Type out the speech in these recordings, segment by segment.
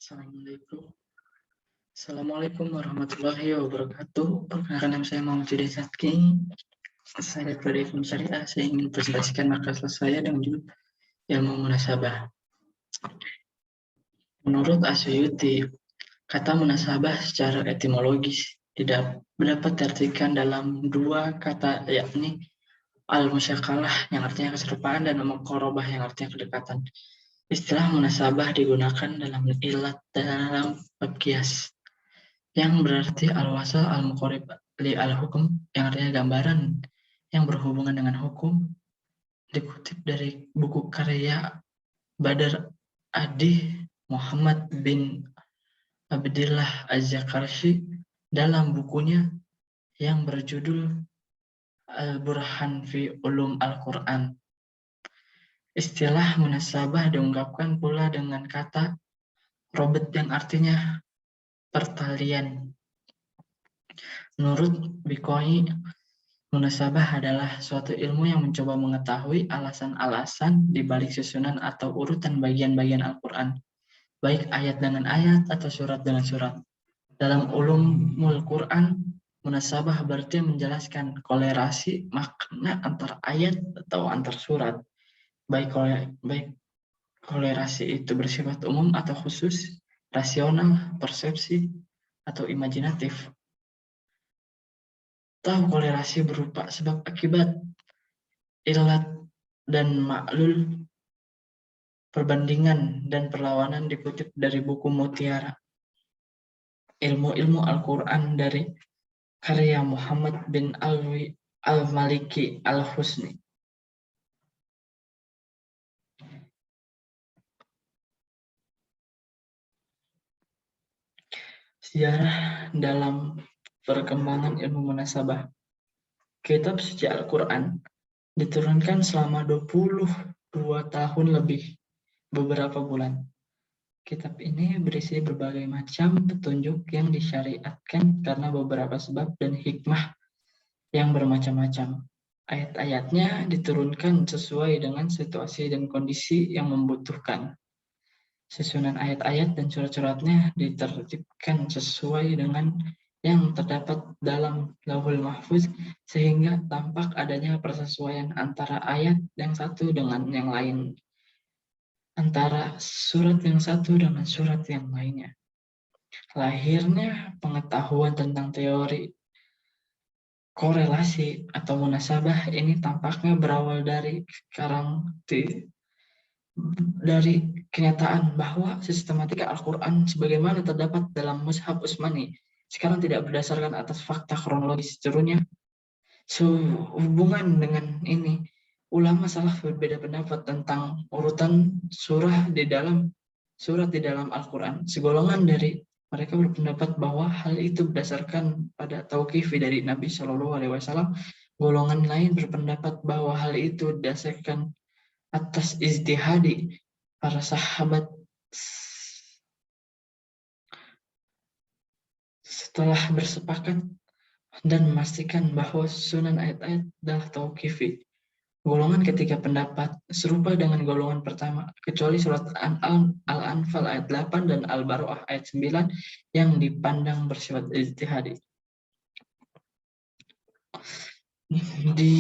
Assalamualaikum. Assalamualaikum warahmatullahi wabarakatuh. Perkenalkan nama saya Muhammad Yudi Zatki. Saya dari Ilmu Syariah. Saya ingin presentasikan makalah saya dengan judul ilmu munasabah. Menurut Asyuyuti, kata munasabah secara etimologis tidak dapat diartikan dalam dua kata, yakni al-musyakalah yang artinya keserupaan dan muqarabah yang artinya kedekatan. Istilah munasabah digunakan dalam ilat dalam bab qiyas, yang berarti al-wasal al-muqarib li al-hukum, yang artinya gambaran yang berhubungan dengan hukum. Dikutip dari buku karya Badar Adi Muhammad bin Abdillah Az-Zakarshi dalam bukunya yang berjudul Al-Burhan fi Ulum Al-Quran. Istilah munasabah diungkapkan pula dengan kata robet yang artinya pertalian. Menurut Bikoi, munasabah adalah suatu ilmu yang mencoba mengetahui alasan-alasan di balik susunan atau urutan bagian-bagian Al-Quran, baik ayat dengan ayat atau surat dengan surat. Dalam ulumul Quran, munasabah berarti menjelaskan kolerasi makna antar ayat atau antar surat, baik kolerasi itu bersifat umum atau khusus, rasional, persepsi, atau imajinatif. Tahu kolerasi berupa sebab akibat, ilat dan maklul, perbandingan dan perlawanan dikutip dari buku Mutiara Ilmu-ilmu Al-Quran dari karya Muhammad bin Alwi Al-Maliki Al-Husni. Sejarah dalam perkembangan ilmu munasabah. Kitab suci Al-Quran diturunkan selama 22 tahun lebih beberapa bulan. Kitab ini berisi berbagai macam petunjuk yang disyariatkan karena beberapa sebab dan hikmah yang bermacam-macam. Ayat-ayatnya diturunkan sesuai dengan situasi dan kondisi yang membutuhkan. Susunan ayat-ayat dan surat-suratnya ditertibkan sesuai dengan yang terdapat dalam Lauhul Mahfuz, sehingga tampak adanya persesuaian antara ayat yang satu dengan yang lain, antara surat yang satu dengan surat yang lainnya. Lahirnya pengetahuan tentang teori korelasi atau munasabah ini tampaknya berawal dari kenyataan bahwa sistematika Al-Quran sebagaimana terdapat dalam Mushaf Utsmani sekarang tidak berdasarkan atas fakta kronologis. Seluruhnya sehubungan dengan ini, ulama salaf berbeda pendapat tentang urutan surat di dalam Al-Quran. Segolongan dari mereka berpendapat bahwa hal itu berdasarkan pada tauqif dari Nabi Shallallahu Alaihi Wasallam. Golongan lain berpendapat bahwa hal itu berdasarkan atas ijtihadi para sahabat setelah bersepakat dan memastikan bahwa susunan ayat-ayat adalah tauqifi. Golongan ketiga pendapat serupa dengan golongan pertama, kecuali surat Al-Anfal ayat 8 dan Al-Baroah ayat 9 yang dipandang bersifat ijtihadi. Di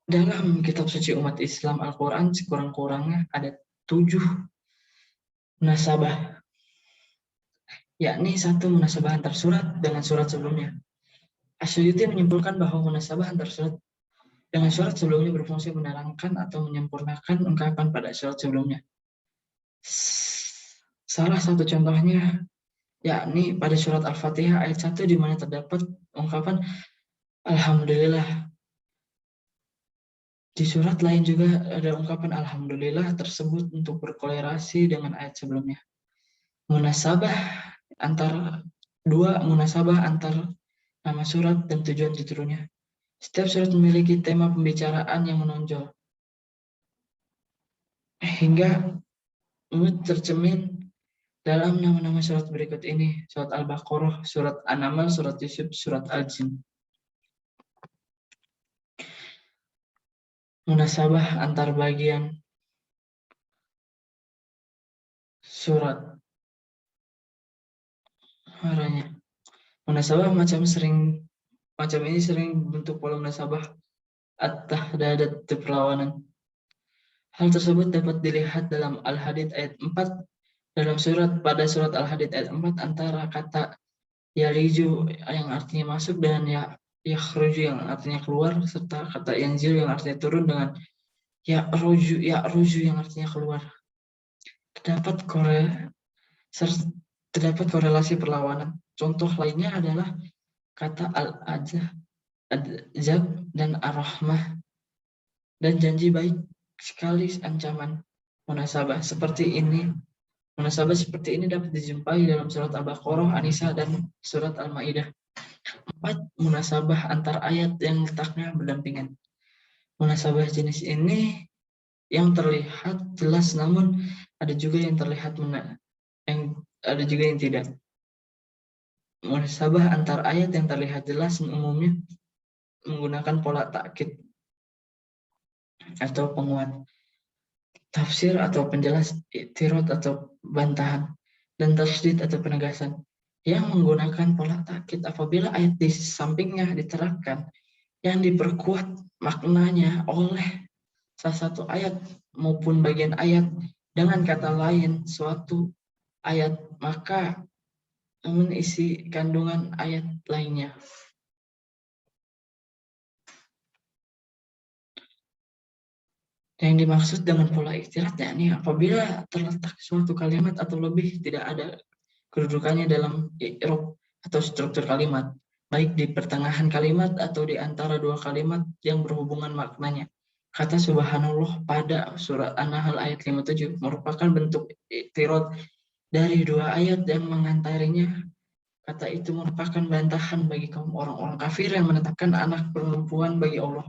dalam kitab suci umat Islam Al-Quran sekurang-kurangnya ada 7 munasabah, yakni 1 munasabah antar surat dengan surat sebelumnya. Asyuyuti menyimpulkan bahwa munasabah antar surat dengan surat sebelumnya berfungsi menerangkan atau menyempurnakan ungkapan pada surat sebelumnya. Salah satu contohnya yakni pada surat Al-Fatihah ayat 1 di mana terdapat ungkapan Alhamdulillah. Di surat lain juga ada ungkapan Alhamdulillah tersebut untuk berkolerasi dengan ayat sebelumnya. Munasabah antar nama surat dan tujuan diturunnya. Setiap surat memiliki tema pembicaraan yang menonjol, hingga tercermin dalam nama-nama surat berikut ini: surat Al-Baqarah, surat An-Naml, surat Yusuf, surat Al-Jin. Munasabah antar bagian surat. arahnya. Munasabah macam ini sering bentuk pola munasabah at-tahdadat perlawanan. Hal tersebut dapat dilihat dalam Al-Hadid ayat 4 pada surat Al-Hadid ayat 4 antara kata yaliju yang artinya masuk dan yakhruju yang artinya keluar serta kata yanzil yang artinya turun dengan ya'ruju yang artinya keluar. Terdapat korelasi perlawanan. Contoh lainnya adalah kata al-ajab dan ar-rahmah dan janji baik sekali ancaman. Munasabah seperti ini dapat dijumpai dalam surat Al-Baqarah, An-Nisa, dan surat Al-Maidah. 4. Munasabah antar ayat yang letaknya berdampingan. Munasabah jenis ini yang terlihat jelas, namun ada juga yang tidak. Munasabah antar ayat yang terlihat jelas umumnya menggunakan pola takkid atau penguat, tafsir atau penjelas, i'tirad atau bantahan, dan tasydid atau penegasan. Yang menggunakan pola takkid apabila ayat di sampingnya diterapkan yang diperkuat maknanya oleh salah satu ayat maupun bagian ayat, dengan kata lain suatu ayat maka mengisi kandungan ayat lainnya. Yang dimaksud dengan pola i'tirad yakni apabila terletak suatu kalimat atau lebih tidak ada kedudukannya dalam i'rab atau struktur kalimat, baik di pertengahan kalimat atau di antara dua kalimat yang berhubungan maknanya. Kata subhanallah pada surat An-Nahl ayat 57 merupakan bentuk i'tirad dari dua ayat yang mengantarinya. Kata itu merupakan bantahan bagi kaum orang-orang kafir yang menetapkan anak perempuan bagi Allah.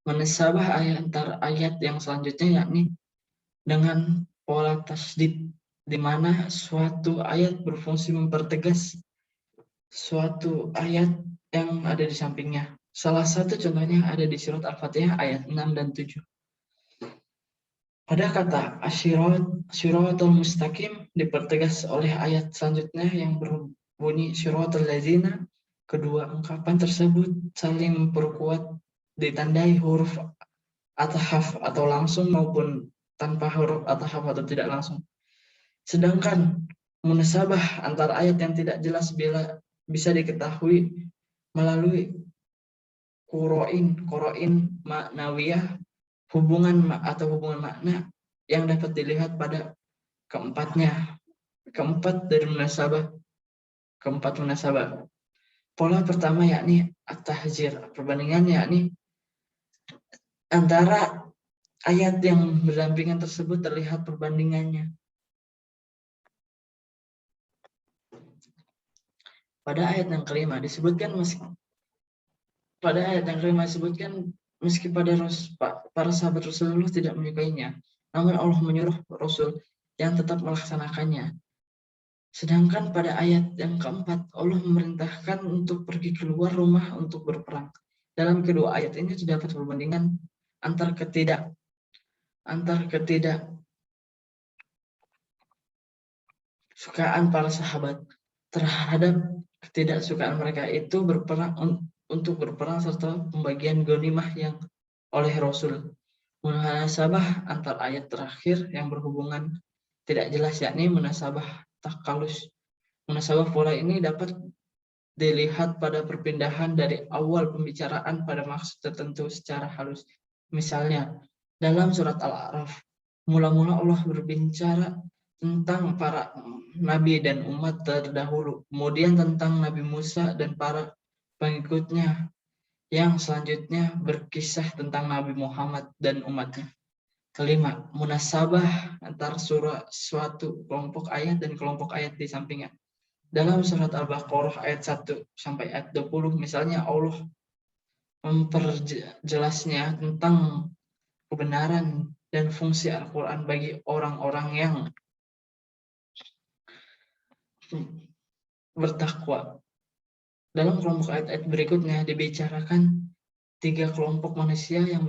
Munasabah antar ayat yang selanjutnya yakni dengan pola tasydid, di mana suatu ayat berfungsi mempertegas suatu ayat yang ada di sampingnya. Salah satu contohnya ada di surat Al-Fatihah ayat 6 dan 7. Pada kata asyiratul mustaqim dipertegas oleh ayat selanjutnya yang berbunyi syiratul ladzina. Kedua ungkapan tersebut saling memperkuat ditandai huruf athaf atau langsung maupun tanpa huruf athaf atau tidak langsung. Sedangkan munasabah antar ayat yang tidak jelas bisa diketahui melalui qoro'in maknawiyah, hubungan makna yang dapat dilihat pada keempat munasabah. Pola pertama yakni at-tahzir, perbandingan yakni antara ayat yang berdampingan tersebut terlihat perbandingannya. Pada ayat yang kelima disebutkan meski para sahabat Rasulullah tidak menyukainya, namun Allah menyuruh Rasul yang tetap melaksanakannya. Sedangkan pada ayat yang keempat, Allah memerintahkan untuk pergi keluar rumah untuk berperang. Dalam kedua ayat ini terdapat perbandingan antar ketidaksukaan para sahabat terhadap ketidaksukaan mereka itu untuk berperang serta pembagian ghanimah yang oleh Rasul. Munasabah antar ayat terakhir yang berhubungan tidak jelas yakni munasabah takalus. Munasabah pola ini dapat dilihat pada perpindahan dari awal pembicaraan pada maksud tertentu secara halus. Misalnya, dalam surat Al-A'raf, mula-mula Allah berbicara tentang para nabi dan umat terdahulu, kemudian tentang Nabi Musa dan para pengikutnya, yang selanjutnya berkisah tentang Nabi Muhammad dan umatnya. Kelima, munasabah antar suatu kelompok ayat dan kelompok ayat di sampingnya. Dalam surat Al-Baqarah ayat 1 sampai ayat 20, misalnya Allah memperjelasnya tentang kebenaran dan fungsi Al-Quran bagi orang-orang yang bertakwa. Dalam kelompok ayat-ayat berikutnya dibicarakan 3 kelompok manusia yang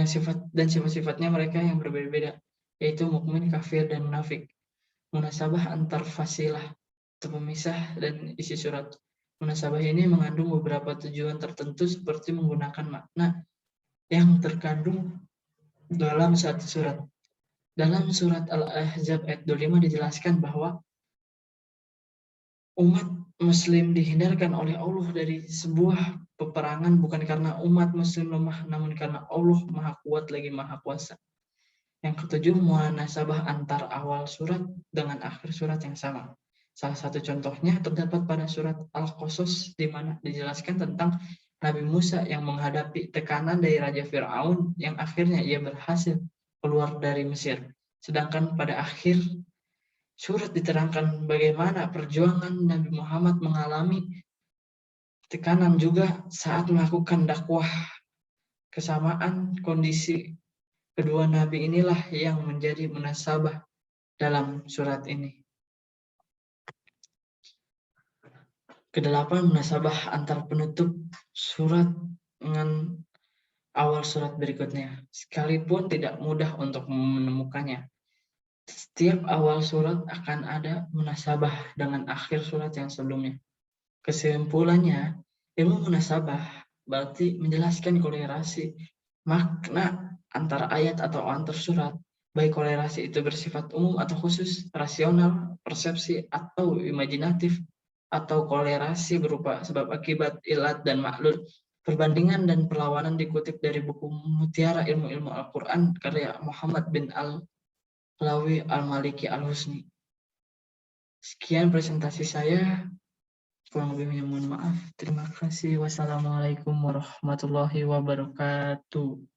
sifat-sifatnya mereka yang berbeda-beda, yaitu mukmin, kafir, dan munafik. Munasabah antar fasilah atau pemisah dan isi surat. Munasabah ini mengandung beberapa tujuan tertentu seperti menggunakan makna yang terkandung dalam satu surat. Dalam surat Al-Ahzab ayat 25 dijelaskan bahwa umat muslim dihindarkan oleh Allah dari sebuah peperangan bukan karena umat muslim lemah, namun karena Allah maha kuat lagi maha kuasa. Yang ketujuh, munasabah antar awal surat dengan akhir surat yang sama. Salah satu contohnya terdapat pada surat Al-Qasas di mana dijelaskan tentang Nabi Musa yang menghadapi tekanan dari Raja Fir'aun yang akhirnya ia berhasil keluar dari Mesir. Sedangkan pada akhir surat diterangkan bagaimana perjuangan Nabi Muhammad mengalami tekanan juga saat melakukan dakwah. Kesamaan kondisi kedua nabi inilah yang menjadi munasabah dalam surat ini. Kedelapan, munasabah antar penutup surat dengan awal surat berikutnya. Sekalipun tidak mudah untuk menemukannya, setiap awal surat akan ada munasabah dengan akhir surat yang sebelumnya. Kesimpulannya, ilmu munasabah berarti menjelaskan kolerasi makna antara ayat atau antar surat, baik kolerasi itu bersifat umum atau khusus, rasional, persepsi, atau imajinatif, atau kolerasi berupa sebab akibat, ilat, dan maklul. Perbandingan dan perlawanan dikutip dari buku Mutiara Ilmu-Ilmu Al-Quran karya Muhammad bin Al-Lawi Al-Maliki Al-Husni. Sekian presentasi saya. Kurang lebihnya mohon maaf. Terima kasih. Wassalamualaikum warahmatullahi wabarakatuh.